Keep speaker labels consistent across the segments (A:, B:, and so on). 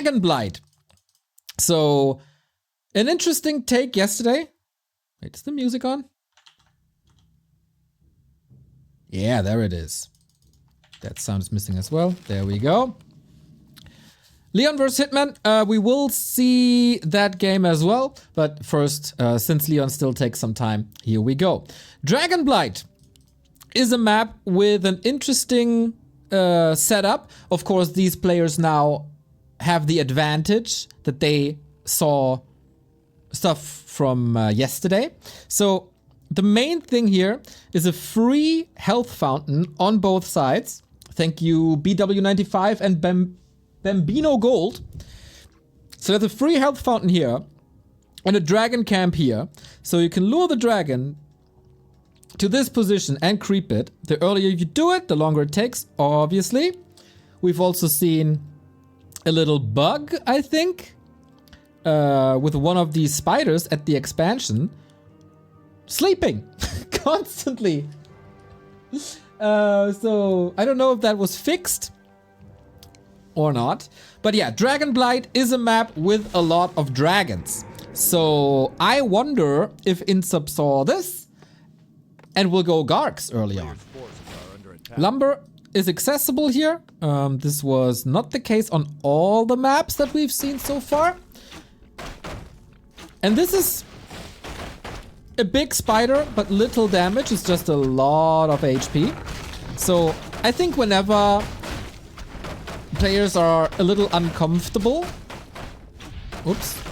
A: Dragon Blight. So, an interesting take yesterday. Wait, is the music on? Yeah, there it is. That sound is missing as well. There we go. Leon vs Hitman. We will see that game as well. But first, since Leon still takes some time, here we go. Dragon Blight is a map with an interesting setup. Of course, these players now have the advantage that they saw stuff from yesterday. So the main thing here is a free health fountain on both sides. Thank you BW95 and Bambino Gold. So there's a free health fountain here and a dragon camp here. So you can lure the dragon to this position and creep it. The earlier you do it, the longer it takes, obviously. We've also seen a little bug, I think, with one of these spiders at the expansion sleeping constantly. So I don't know if that was fixed or not. But yeah, Dragon Blight is a map with a lot of dragons. So I wonder if iNSUP saw this and will go Gargs early on. Lumber is accessible here. This was not the case on all the maps that we've seen so far. And this is a big spider, but little damage. It's just a lot of HP. So I think whenever players are a little uncomfortable, oops,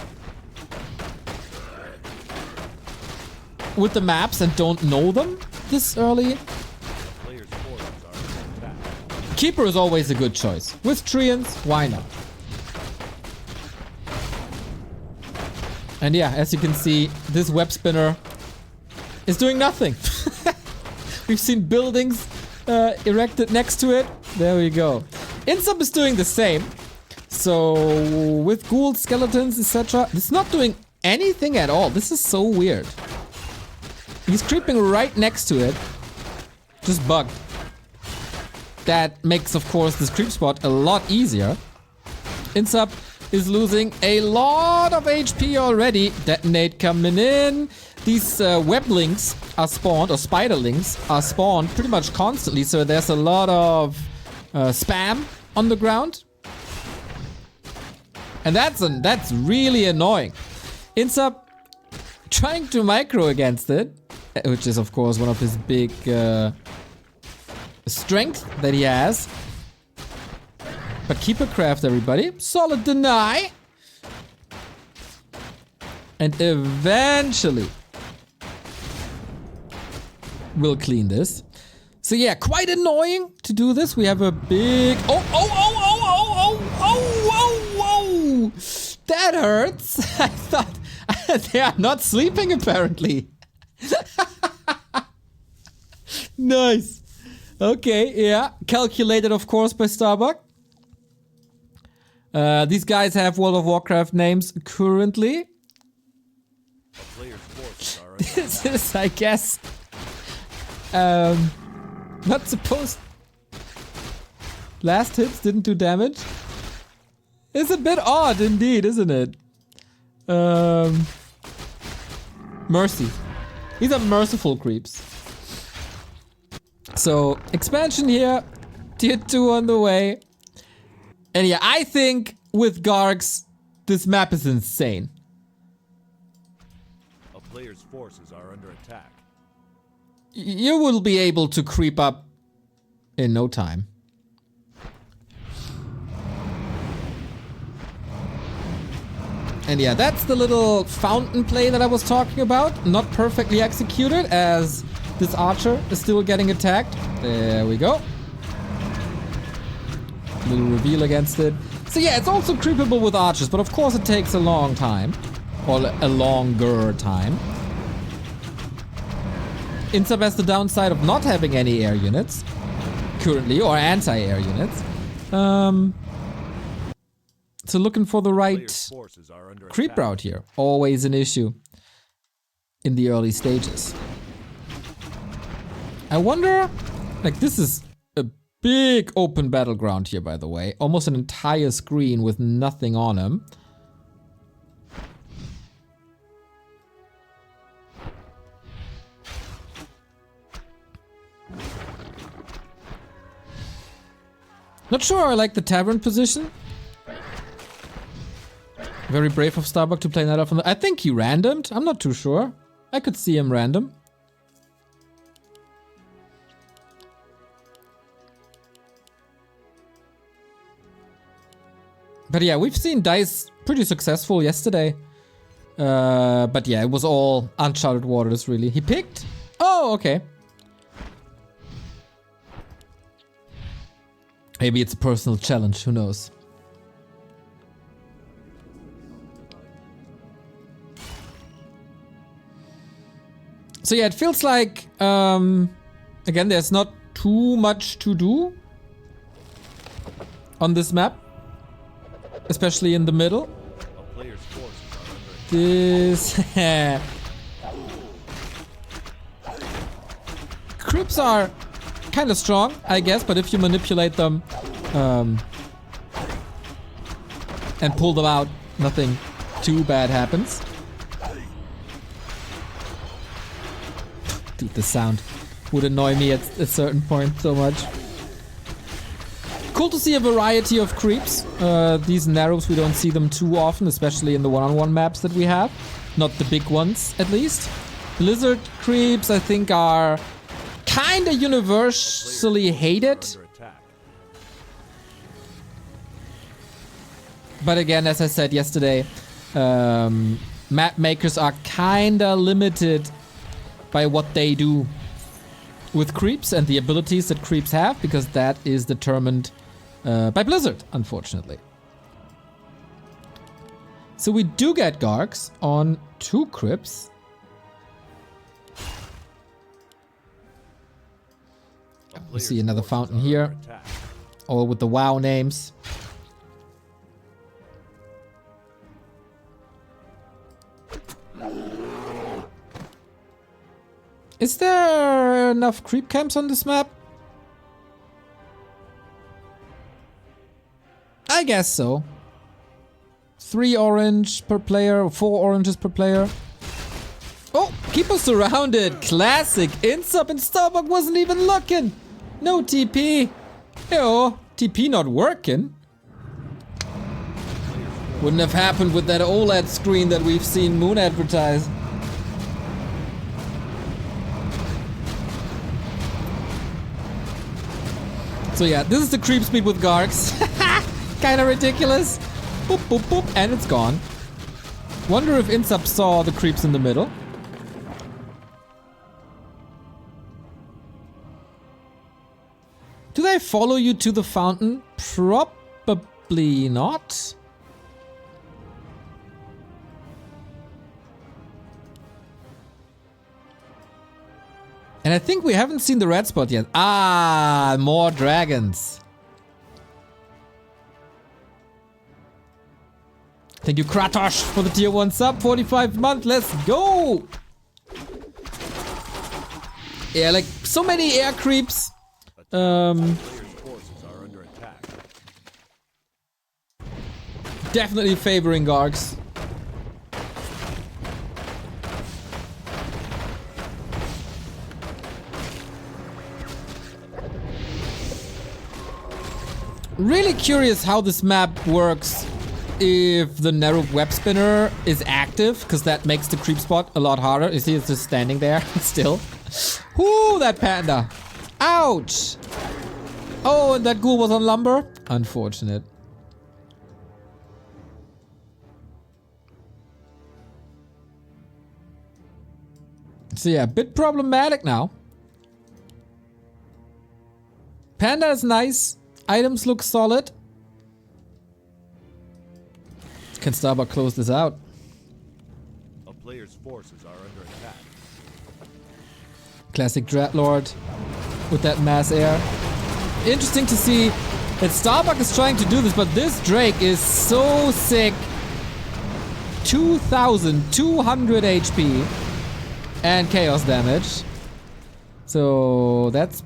A: with the maps and don't know them this early, Keeper is always a good choice. With Treants, why not? And yeah, as you can see, this web spinner is doing nothing. We've seen buildings erected next to it. There we go. iNSUP is doing the same. So with ghouls, skeletons, etc. It's not doing anything at all. This is so weird. He's creeping right next to it. Just bugged. That makes, of course, this creep spot a lot easier. iNSUP is losing a lot of HP already. Detonate coming in. These weblings are spawned, or spiderlings are spawned pretty much constantly. So there's a lot of spam on the ground. And that's really annoying. iNSUP trying to micro against it, which is, of course, one of his big strength that he has. But Keeper craft, everybody. Solid deny. And eventually we'll clean this. So yeah, quite annoying to do this. We have a big... Oh! That hurts. I thought they are not sleeping apparently. Nice. Okay, yeah. Calculated, of course, by Starbuck. These guys have World of Warcraft names currently. This is, I guess, not supposed. Last hits didn't do damage. It's a bit odd indeed, isn't it? Mercy. These are merciful creeps. So, expansion here. Tier 2 on the way. And yeah, I think with Gargs, this map is insane.
B: A player's forces are under attack.
A: You will be able to creep up in no time. And yeah, that's the little fountain play that I was talking about. Not perfectly executed, as this archer is still getting attacked. There we go. Little reveal against it. So yeah, it's also creepable with archers, but of course it takes a long time. Or a longer time. iNSUP has the downside of not having any air units currently, or anti-air units. So looking for the right creep route here. Always an issue in the early stages. I wonder, like, this is a Big open battleground here, by the way. Almost an entire screen with nothing on him. Not sure I like the tavern position. Very brave of Starbuck to play Night Elf on the... I think he randomed. I'm not too sure. I could see him random. But yeah, we've seen DICE pretty successful yesterday. But yeah, it was all uncharted waters, really. He picked? Oh, okay. Maybe it's a personal challenge, who knows? So yeah, it feels like, again, there's not too much to do on this map. Especially in the middle. This... Creeps are kind of strong, I guess, but if you manipulate them and pull them out, nothing too bad happens. Dude, the sound would annoy me at a certain point so much. Cool to see a variety of creeps. These narrows, we don't see them too often, especially in the one-on-one maps that we have. Not the big ones, at least. Lizard creeps, I think, are kinda universally hated. But again, as I said yesterday, map makers are kinda limited by what they do with creeps and the abilities that creeps have, because that is determined by Blizzard, unfortunately. So we do get Gargs on 2 crypts. We see another fountain here, all with the WoW names. Is there enough creep camps on this map? I guess so. 3 orange per player, 4 oranges per player. Oh, keep us surrounded. Classic. iNSUP and Starbuck wasn't even looking. No TP. Ew, TP not working. Wouldn't have happened with that OLED screen that we've seen Moon advertise. So yeah, this is the creep speed with Gargs. Kinda ridiculous. Boop, boop, boop, and it's gone. Wonder if iNSUP saw the creeps in the middle. Do they follow you to the fountain? Probably not. And I think we haven't seen the red spot yet. Ah, more dragons. Thank you, Kratos, for the tier 1 sub. 45 month, let's go! Yeah, like, so many air creeps. Definitely favoring Gargs. Really curious how this map works if the narrow web spinner is active, because that makes the creep spot a lot harder. You see, it's just standing there still. Whoo, that panda. Ouch. Oh, and that ghoul was on lumber. Unfortunate. So yeah, a bit problematic now. Panda is nice. Items look solid. Can Starbuck close this out?
B: A player's forces are under attack.
A: Classic Dreadlord with that mass air. Interesting to see that Starbuck is trying to do this, but this Drake is so sick. 2,200 HP and chaos damage. So that's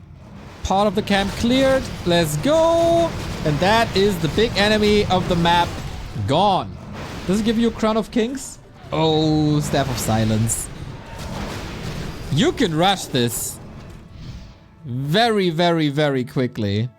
A: part of the camp cleared. Let's go. And that is the big enemy of the map gone. Does it give you a Crown of Kings? Oh, Staff of Silence. You can rush this very, very, very quickly.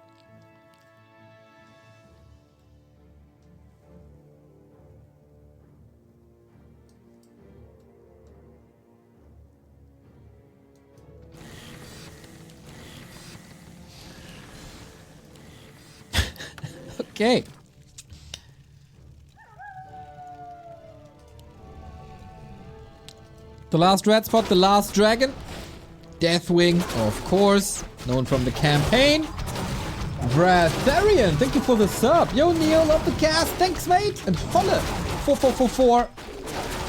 A: Okay. The last red spot, the last dragon. Deathwing, of course. Known from the campaign. Bratharian, thank you for the sub. Yo, Neil, love the cast. Thanks, mate. And Holle, 4444.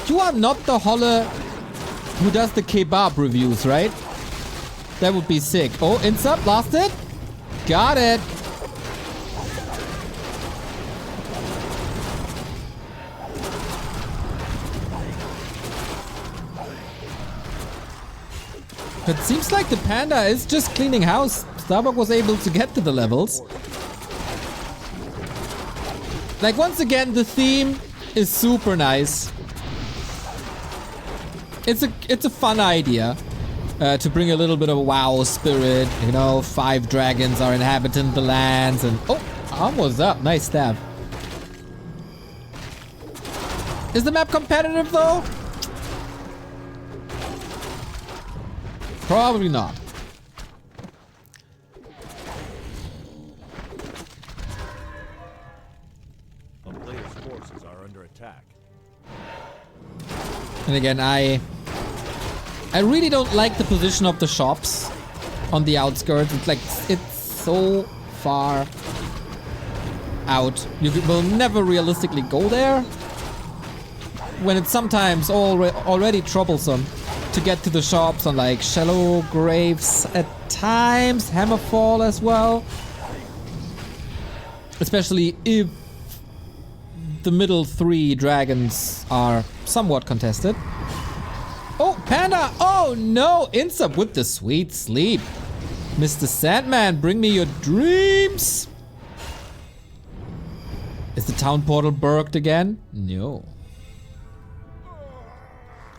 A: You are not the Holle who does the kebab reviews, right? That would be sick. Oh, INSUP, lost it. Got it. It seems like the panda is just cleaning house. Starbuck was able to get to the levels. Like, once again, the theme is super nice. It's a fun idea to bring a little bit of a WoW spirit. You know, 5 dragons are inhabiting the lands, and oh, arm was up. Nice stab. Is the map competitive though? Probably not.
B: A player's forces are under attack.
A: And again, I really don't like the position of the shops on the outskirts. It's like, it's so far out. You will never realistically go there. When it's sometimes already troublesome to get to the shops on like shallow graves at times, Hammerfall as well. Especially if the middle 3 dragons are somewhat contested. Oh, Panda! Oh no! INSUP with the sweet sleep. Mr. Sandman, bring me your dreams! Is the town portal burged again? No.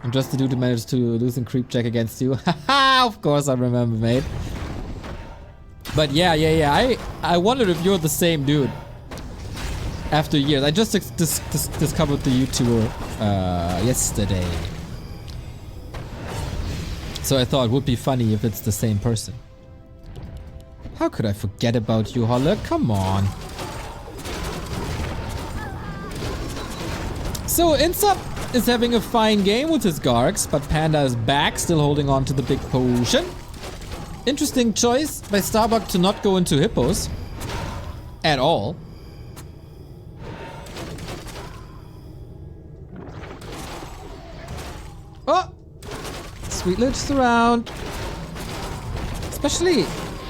A: I'm just the dude who managed to lose in creep check against you. Haha, of course I remember, mate. But yeah. I wondered if you're the same dude. After years. I just discovered the YouTuber yesterday. So I thought it would be funny if it's the same person. How could I forget about you, Holle? Come on. So INSUP is having a fine game with his Gargs, but Panda is back, still holding on to the big potion. Interesting choice by Starbuck to not go into hippos. At all. Oh! Sweet Lich surround. Especially...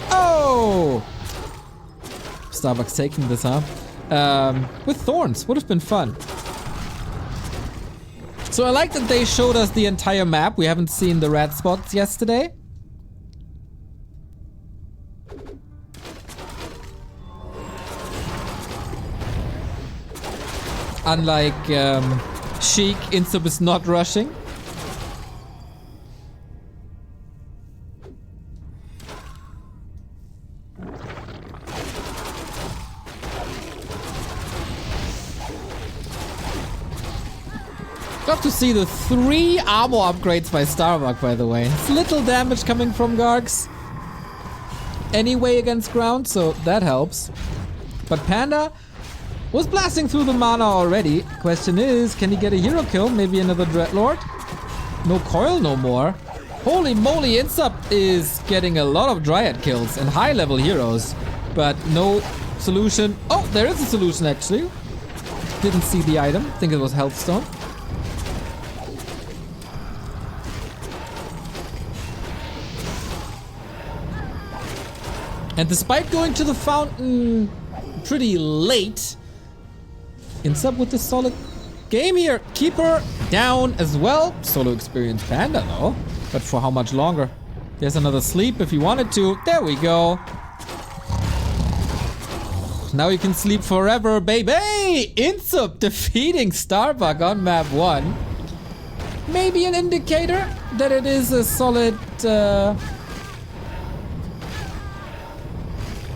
A: Oh! Starbuck's taking this, huh? With thorns. Would have been fun. So I like that they showed us the entire map. We haven't seen the red spots yesterday. Unlike Sheik, INSUP is not rushing. Love to see the 3 armor upgrades by Starbuck, by the way. It's little damage coming from Gargs anyway against ground, so that helps. But Panda was blasting through the mana already. Question is, can he get a hero kill? Maybe another Dreadlord? No coil no more. Holy moly, INSUP is getting a lot of Dryad kills and high level heroes. But no solution. Oh, there is a solution actually. Didn't see the item. Think it was Healthstone. And despite going to the fountain pretty late, INSUP with a solid game here. Keeper down as well. Solo experience Panda though. But for how much longer? There's another sleep if he wanted to. There we go. Now you can sleep forever, baby! iNSUP defeating Starbuck on map 1. Maybe an indicator that it is a solid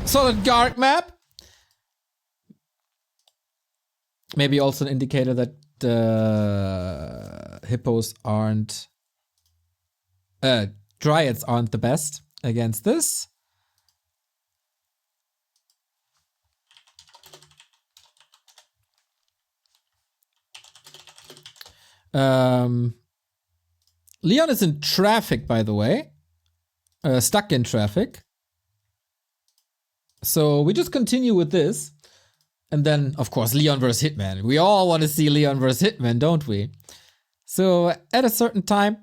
A: solid guard map. Maybe also an indicator that hippos aren't dryads aren't the best against this. Leon is in traffic, by the way. Stuck in traffic. So we just continue with this. And then, of course, Leon versus Hitman. We all want to see Leon versus Hitman, don't we? So at a certain time,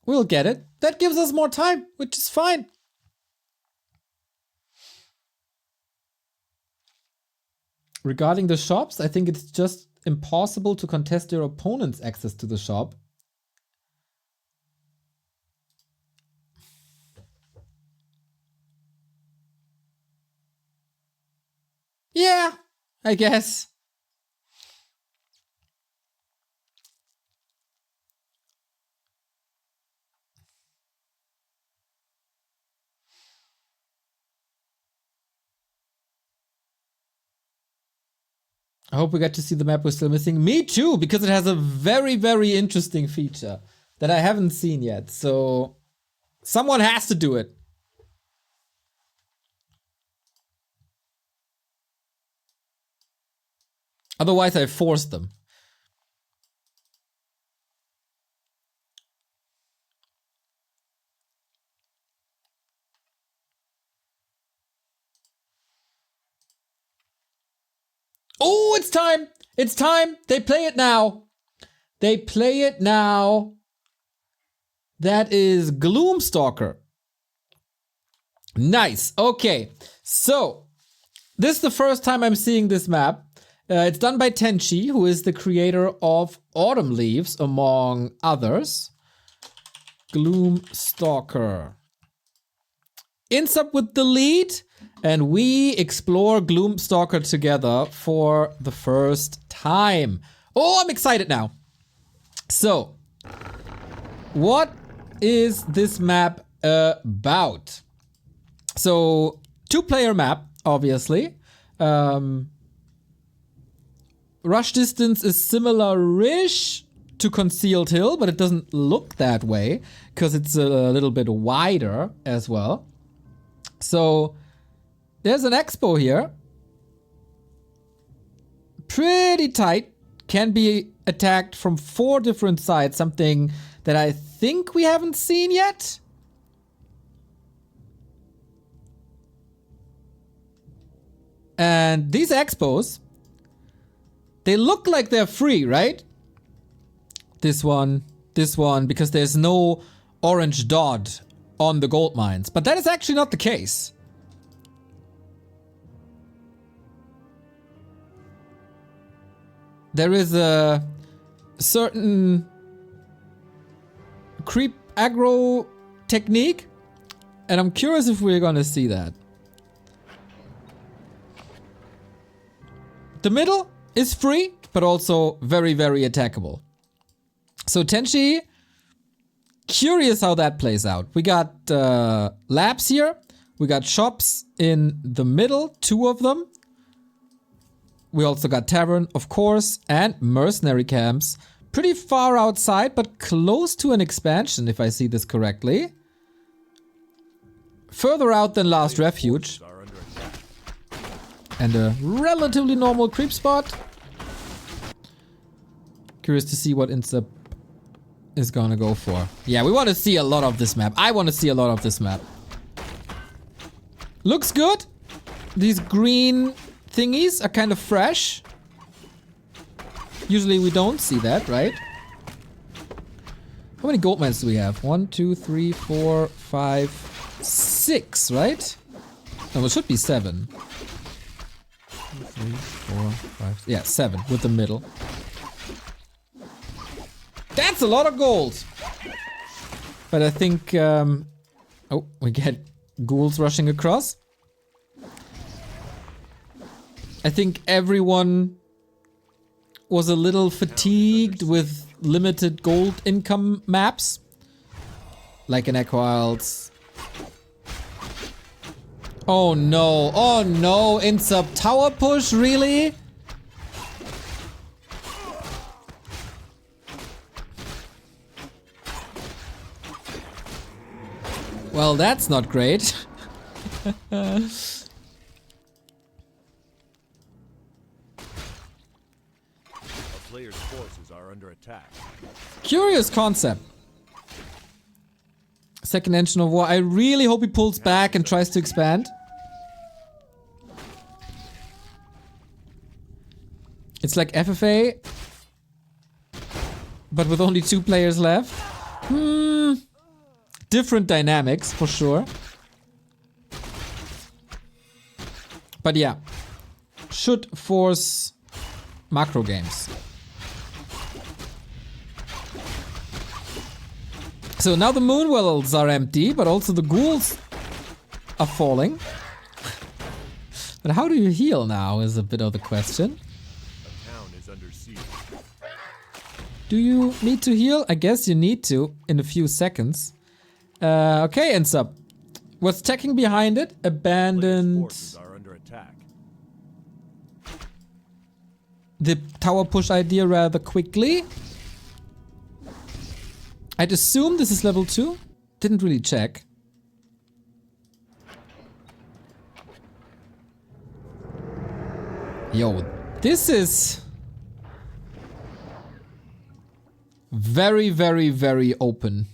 A: we'll get it. That gives us more time, which is fine. Regarding the shops, I think it's just impossible to contest your opponent's access to the shop. Yeah, I guess. I hope we get to see the map we're still missing. Me too, because it has a very, very interesting feature that I haven't seen yet. So someone has to do it. Otherwise, I force them. Oh, it's time! It's time! They play it now! They play it now. That is Gloom Stalker. Nice. Okay. So, this is the first time I'm seeing this map. It's done by Tenchi, who is the creator of Autumn Leaves, among others. Gloom Stalker. iNSUP with the lead, and we explore Gloom Stalker together for the first time. Oh, I'm excited now. So, what is this map about? So, 2-player map, obviously. Rush distance is similar-ish to Concealed Hill, but it doesn't look that way because it's a little bit wider as well. So there's an expo here. Pretty tight. Can be attacked from 4 different sides, something that I think we haven't seen yet. And these expos, they look like they're free, right? This one, because there's no orange dot on the gold mines. But that is actually not the case. There is a certain creep aggro technique, and I'm curious if we're gonna see that. The middle is free, but also very, very attackable. So Tenchi, curious how that plays out. We got labs here. We got shops in the middle, 2 of them. We also got tavern, of course, and mercenary camps. Pretty far outside, but close to an expansion, if I see this correctly. Further out than Last Refuge. And a relatively normal creep spot. Curious to see what iNSUP is gonna go for. Yeah, we want to see a lot of this map. I want to see a lot of this map. Looks good. These green thingies are kind of fresh. Usually we don't see that, right? How many gold mines do we have? 1, 2, 3, 4, 5, 6, right? No, it should be 7. 2, 3, 4, 5. Yeah, 7 with the middle. That's a lot of gold. But I think, oh, we get ghouls rushing across. I think everyone was a little fatigued with limited gold income maps. Like in Echo Isles. Oh no, oh no, iNSUP tower push, really? Well, that's not great.
B: A player's forces are under attack.
A: Curious concept. Second engine of war. I really hope he pulls back and tries to expand. It's like FFA, but with only 2 players left. Different dynamics, for sure. But yeah, should force macro games. So now the moon wells are empty, but also the ghouls are falling. But how do you heal now is a bit of the question.
B: A town is under siege.
A: Do you need to heal? I guess you need to in a few seconds. Okay, iNSUP. What's checking behind it? Abandoned.
B: Forces are under attack.
A: The tower push idea rather quickly. I'd assume this is level 2. Didn't really check. Yo, this is very, very, very open.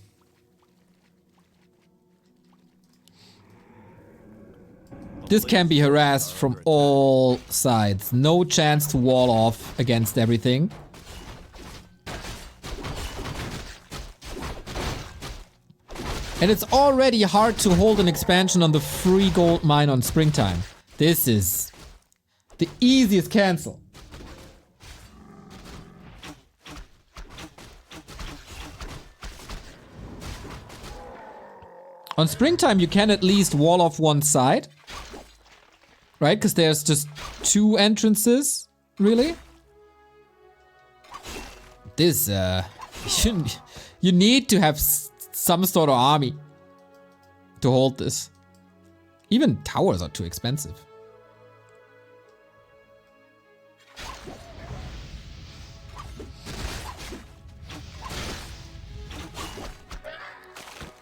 A: This can be harassed from all sides. No chance to wall off against everything. And it's already hard to hold an expansion on the free gold mine on springtime. This is the easiest cancel. On springtime you can at least wall off one side. Right? Because there's just 2 entrances, really. This, you need to have some sort of army to hold this. Even towers are too expensive.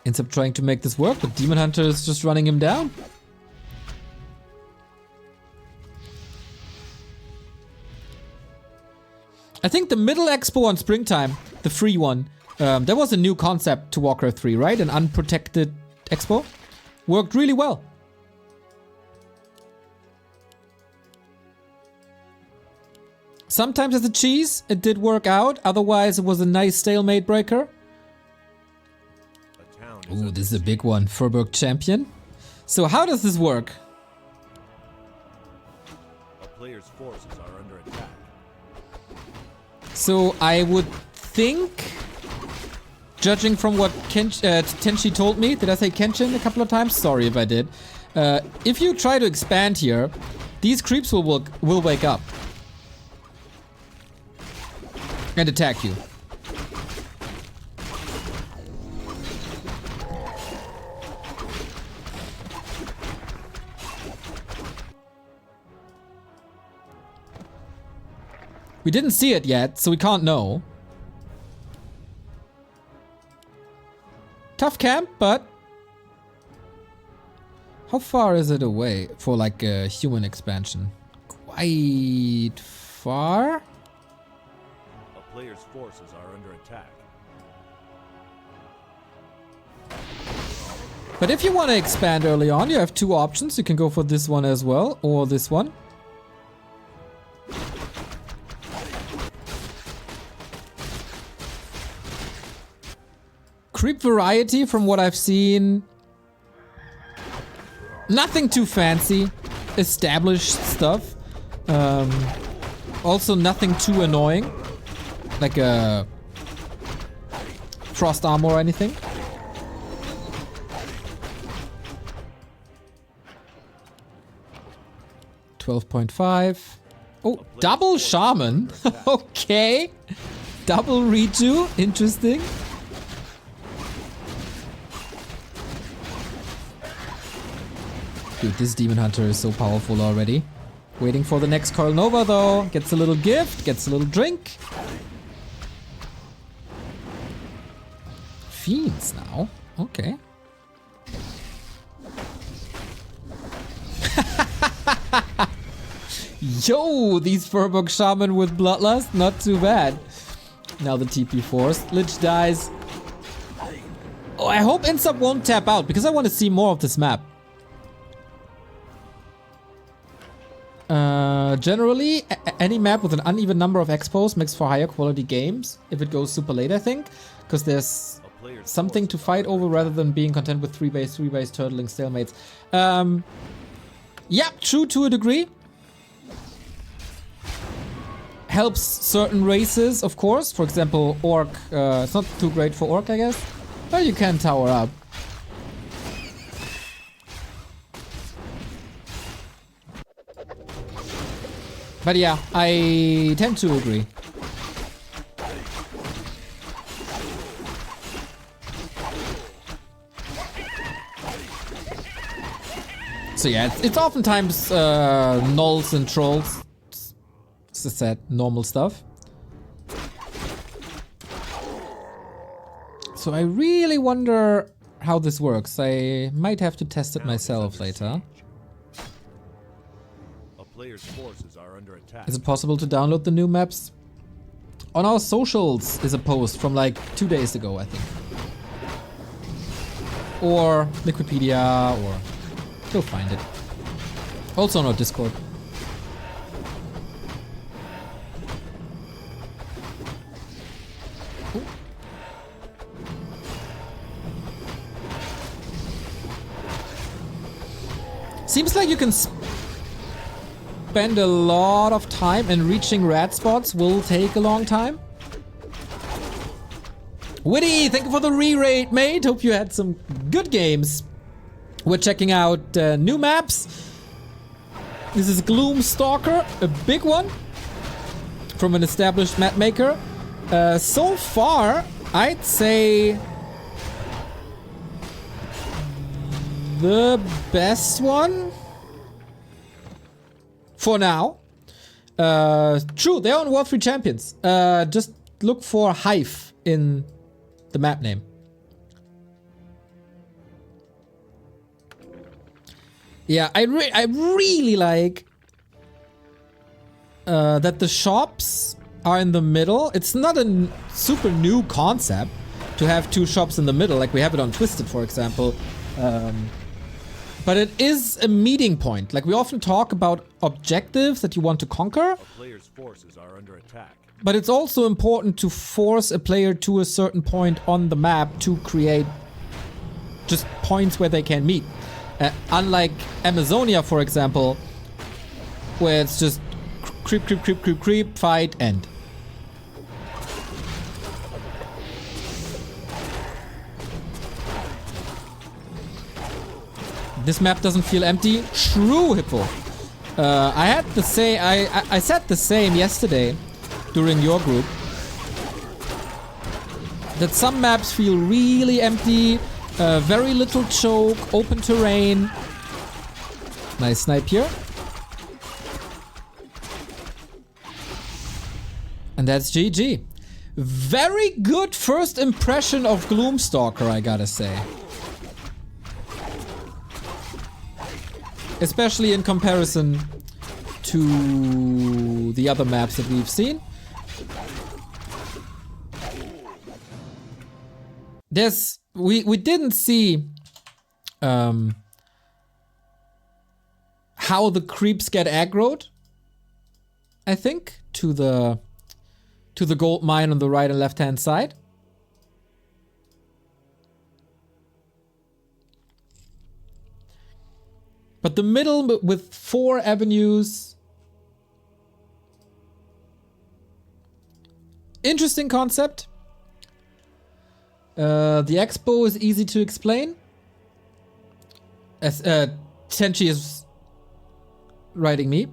A: iNSUP trying to make this work, but Demon Hunter is just running him down. I think the middle expo on springtime, the free one, there was a new concept to Warcraft 3, right? An unprotected expo. Worked really well. Sometimes as a cheese, it did work out. Otherwise, it was a nice stalemate breaker. Ooh, this is a big one. Furburg champion. So how does this work?
B: A player's forces are under attack.
A: So I would think, judging from what Tenshi told me, did I say Kenshin a couple of times? Sorry if I did. If you try to expand here, these creeps will wake up and attack you. We didn't see it yet, so we can't know. Tough camp, but how far is it away for like a human expansion? Quite far?
B: A player's forces are under attack.
A: But if you want to expand early on, you have 2 options. You can go for this one as well, or this one. Creep variety, from what I've seen, nothing too fancy. Established stuff. Also nothing too annoying. Like a frost armor or anything. 12.5. Oh, double shaman. Okay. Double redo. Interesting. Dude, this demon hunter is so powerful already. Waiting for the next Coil Nova though. Gets a little gift, gets a little drink. Fiends now. Okay. Yo, these Furbolg Shaman with Bloodlust, not too bad. Now the TP forced. Lich dies. Oh, I hope iNSUP won't tap out because I want to see more of this map. Generally, any map with an uneven number of expos makes for higher quality games if it goes super late, I think. Because there's something to fight over rather than being content with 3-base turtling stalemates. Yeah, true to a degree. Helps certain races, of course. For example, Orc. It's not too great for Orc, I guess. But you can tower up. But yeah, I tend to agree. So yeah, it's oftentimes nulls and trolls. As I said, normal stuff. So I really wonder how this works. I might have to test it myself later.
B: Players' forces are under attack.
A: Is it possible to download the new maps? On our socials is a post from like 2 days ago, I think. Or Wikipedia, or you'll find it. Also on our Discord. Ooh. Seems like you can spend a lot of time, and reaching red spots will take a long time. Witty, thank you for the re-raid, mate. Hope you had some good games. We're checking out new maps. This is Gloom Stalker, a big one from an established map maker. So far, I'd say the best one. For now. True, they're on Warcraft 3 Champions. Just look for Hive in the map name. Yeah, I really like that the shops are in the middle. It's not a super new concept to have two shops in the middle, like we have it on Twisted, for example. But it is a meeting point. Like, we often talk about objectives that you want to conquer.
B: A player's forces are under attack.
A: But it's also important to force a player to a certain point on the map to create just points where they can meet. Unlike Amazonia, for example, where it's just creep, fight, end. This map doesn't feel empty. True, Hippo. I had the same. I said the same yesterday during your group. That some maps feel really empty. Very little choke, open terrain. Nice snipe here. And that's GG. Very good first impression of Gloomstalker, I gotta say. Especially in comparison to the other maps that we've seen. We didn't see how the creeps get aggroed, I think, to the gold mine on the right and left hand side. But the middle with 4 avenues. Interesting concept. The expo is easy to explain. As Tenchi is writing me.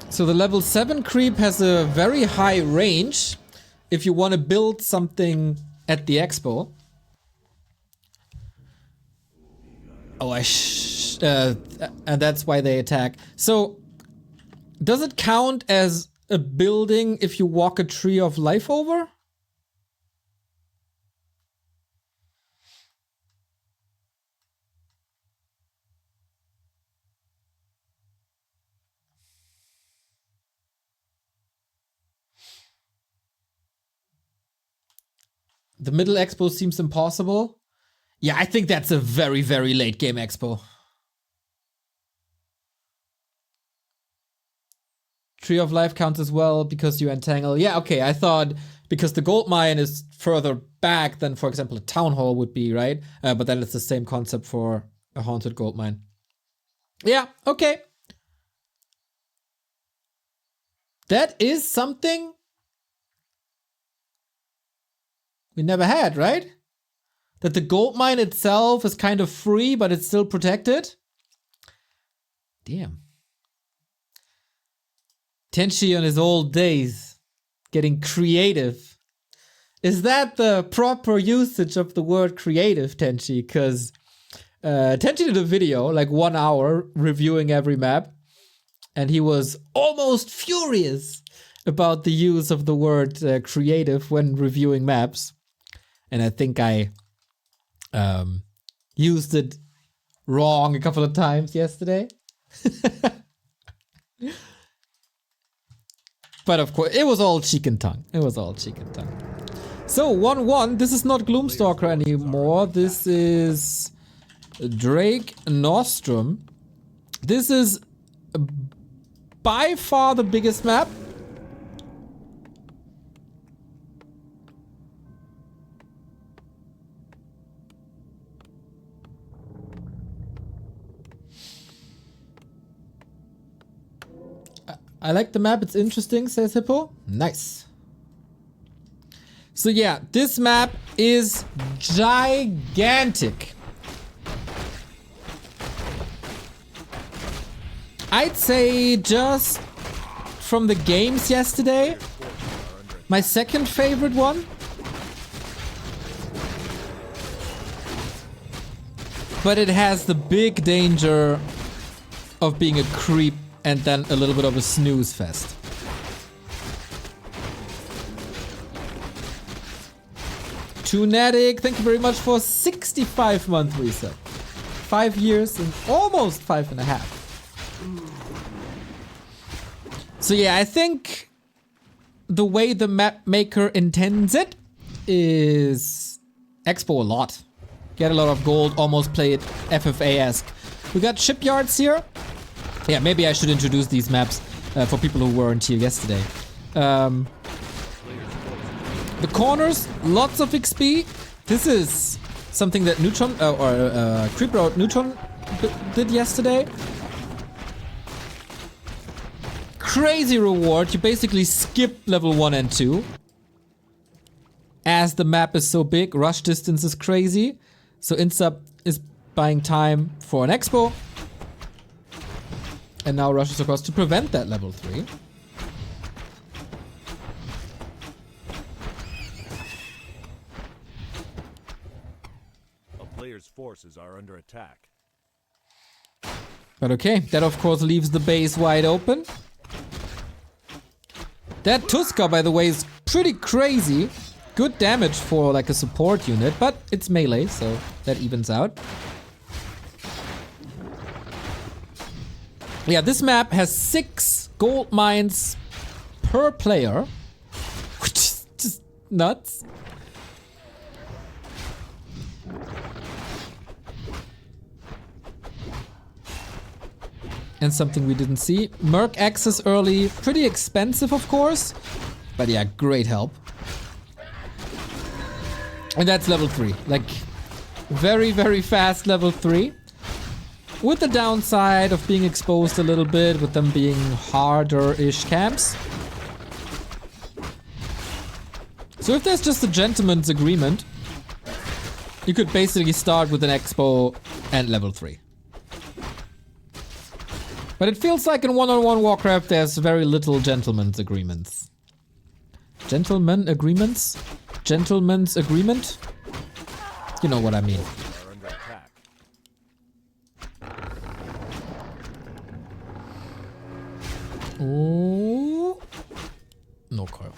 A: So the level 7 creep has a very high range if you want to build something at the expo. Oh, and that's why they attack. So, does it count as a building if you walk a tree of life over? The middle expo seems impossible. Yeah, I think that's a very, very late game expo. Tree of Life counts as well because you entangle. Yeah, okay, I thought because the gold mine is further back than, for example, a town hall would be, right? But then it's the same concept for a haunted gold mine. Yeah, okay. That is something we never had, right? That the gold mine itself is kind of free, but it's still protected. Damn. Tenchi on his old days, getting creative. Is that the proper usage of the word creative, Tenchi? Because Tenchi did a video, like 1 hour, reviewing every map. And he was almost furious about the use of the word creative when reviewing maps. And I think I used it wrong a couple of times yesterday. But of course, it was all cheek and tongue. It was all cheek and tongue. So, 1-1. This is not Gloom Stalker anymore. This is Drake Nostrom. This is by far the biggest map. I like the map, it's interesting, says Hippo. Nice. So yeah, this map is gigantic. I'd say just from the games yesterday, my second favorite one. But it has the big danger of being a creep and then a little bit of a snooze fest. Tunetic, thank you very much for 65 month reset. 5 years and almost 5.5. So yeah, I think the way the map maker intends it is expo a lot. Get a lot of gold, almost play it FFA-esque. We got shipyards here. Yeah, maybe I should introduce these maps for people who weren't here yesterday. The corners, lots of XP. This is something that Neutron, Creep Road Neutron did yesterday. Crazy reward. You basically skip level 1 and 2. As the map is so big, rush distance is crazy. So iNSUP is buying time for an expo. And now rushes across to prevent that level 3.
B: A player's forces are under attack.
A: But okay, that of course leaves the base wide open. That Tuska, by the way, is pretty crazy. Good damage for like a support unit, but it's melee, so that evens out. Yeah, this map has 6 gold mines per player, which is just nuts. And something we didn't see. Merc access early, pretty expensive of course, but yeah, great help. And that's level 3, like very, very fast level 3. With the downside of being exposed a little bit, with them being harder-ish camps. So if there's just a gentleman's agreement, you could basically start with an expo and level 3. But it feels like in one-on-one Warcraft there's very little gentleman's agreements. Gentleman agreements? Gentleman's agreement? You know what I mean. Oh, no coil.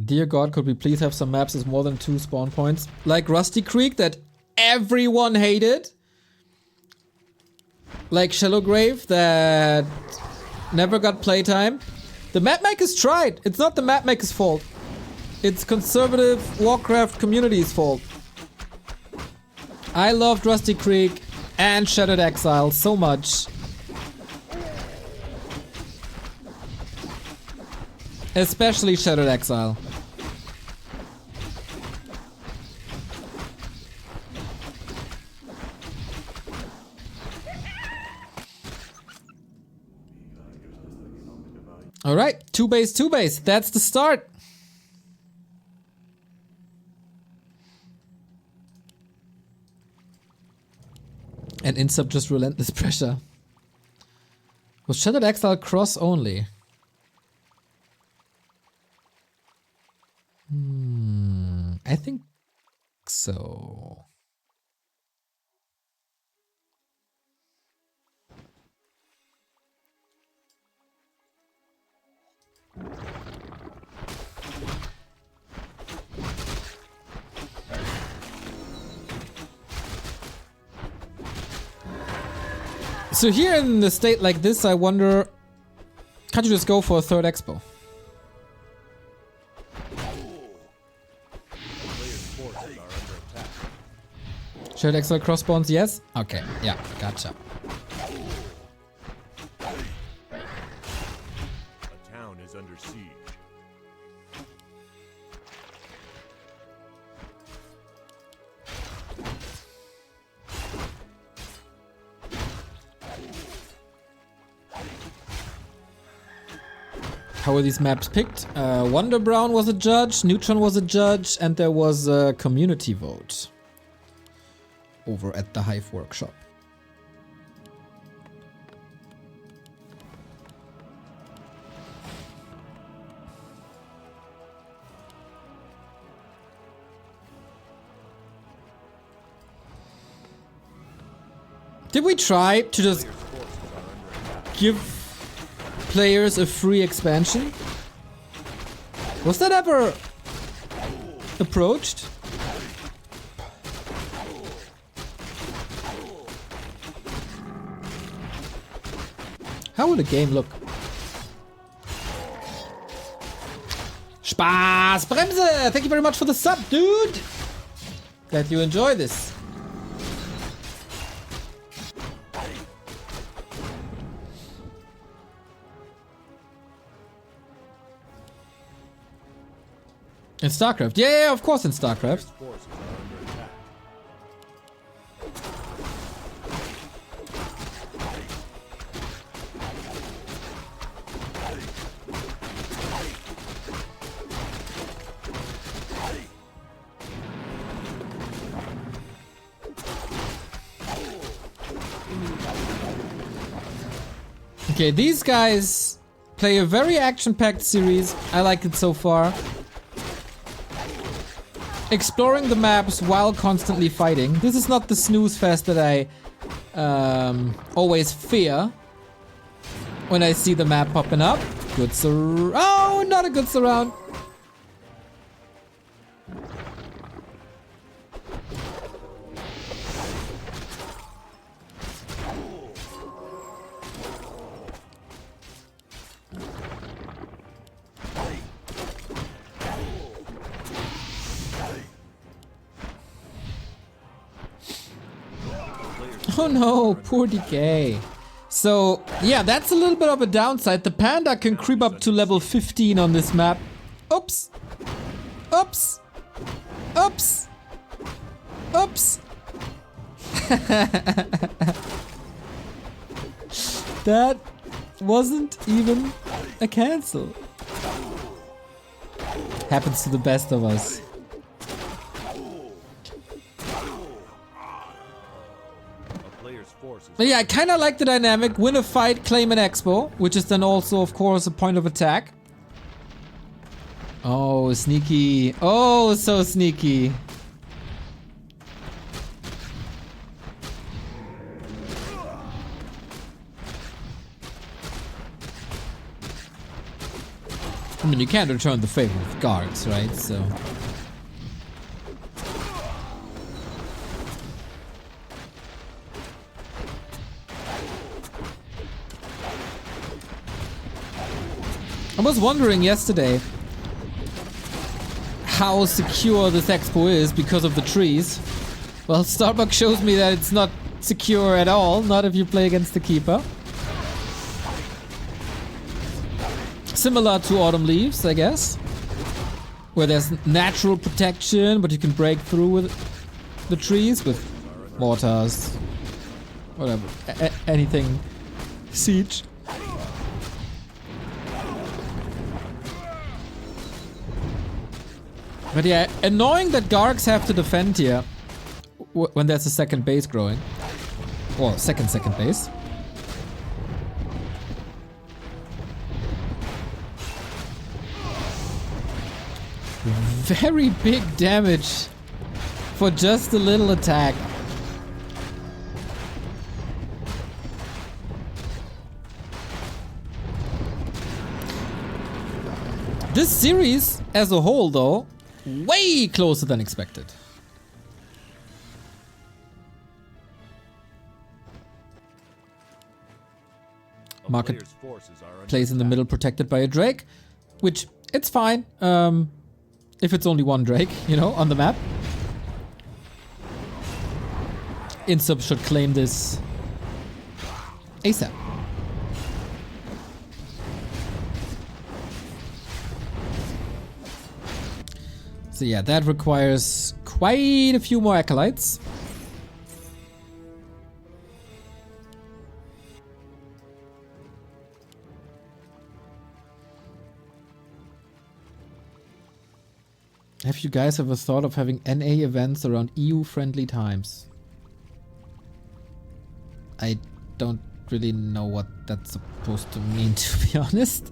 A: Dear God, could we please have some maps with more than 2 spawn points? Like Rusty Creek that everyone hated? Like Shallowgrave that never got playtime? The mapmakers tried. It's not the mapmakers' fault. It's conservative Warcraft community's fault. I loved Rusty Creek and Shattered Exile so much. Especially Shattered Exile. Alright, 2 base, 2 base. That's the start. And INSUP just relentless pressure. Was Shattered Exile cross only? I think so. So here in the state like this, I wonder, can't you just go for a 3rd expo? Shared exile crossbones, yes? Okay, yeah, gotcha.
B: A town is under siege.
A: How were these maps picked? Wonder Brown was a judge, Neutron was a judge, and there was a community vote over at the Hive workshop. Did we try to just give players a free expansion? Was that ever approached? How will the game look? Spaß Bremse! Thank you very much for the sub, dude! Glad you enjoy this. In StarCraft? Yeah, of course in StarCraft. Okay, these guys play a very action-packed series. I like it so far. Exploring the maps while constantly fighting. This is not the snooze fest that I always fear when I see the map popping up. Good oh, not a good surround. Oh no, poor DK. So, yeah, that's a little bit of a downside. The panda can creep up to level 15 on this map. Oops. Oops. Oops! Oops! That wasn't even a cancel. Happens to the best of us. But yeah, I kind of like the dynamic. Win a fight, claim an expo, which is then also, of course, a point of attack. Oh, sneaky. Oh, so sneaky. I mean, you can't return the favor with guards, right? So... I was wondering yesterday how secure this expo is because of the trees. Well, Starbuck shows me that it's not secure at all, not if you play against the keeper. Similar to Autumn Leaves, I guess, where there's natural protection, but you can break through with the trees with mortars, whatever, anything, siege. But yeah, annoying that Gargs have to defend here when there's a second base growing. Or second base. Very big damage for just a little attack. This series as a whole, though, way closer than expected. Market plays in the middle, protected by a Drake, which it's fine if it's only one Drake, you know, on the map. iNSUP should claim this ASAP. So yeah, that requires quite a few more acolytes. Have you guys ever thought of having NA events around EU-friendly times? I don't really know what that's supposed to mean, to be honest.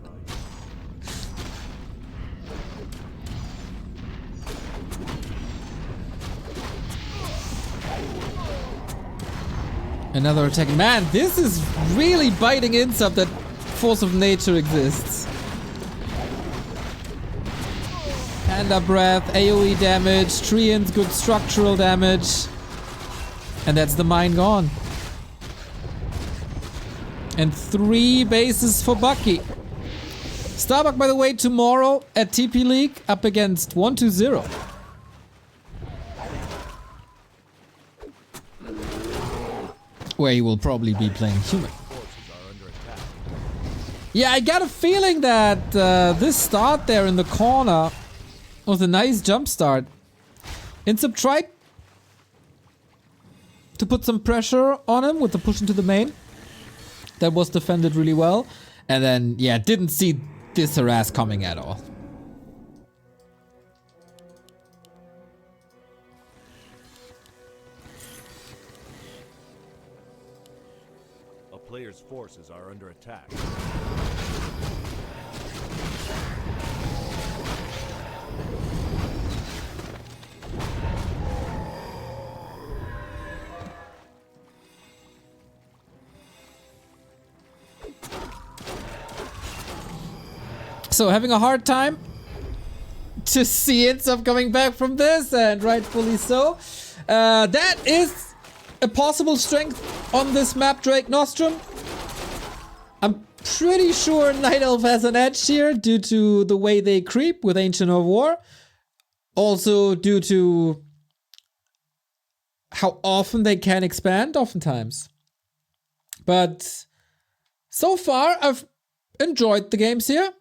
A: Another attack. Man, this is really biting iNSUP that Force of Nature exists. Panda Breath, AoE damage, Treant's good structural damage. And that's the mine gone. And 3 bases for Bucky. Starbuck, by the way, tomorrow at TP League up against 120. Where he will probably be playing human. Yeah, I got a feeling that this start there in the corner was a nice jump start. iNSUP tried to put some pressure on him with the push into the main. That was defended really well. And then, yeah, didn't see this harass coming at all.
B: A player's forces are under attack.
A: So having a hard time to see iNSUP coming back from this, and rightfully so. That is a possible strength on this map, Drake Nostrom. I'm pretty sure Night Elf has an edge here due to the way they creep with Ancient of War. Also due to how often they can expand, oftentimes. But so far, I've enjoyed the games here.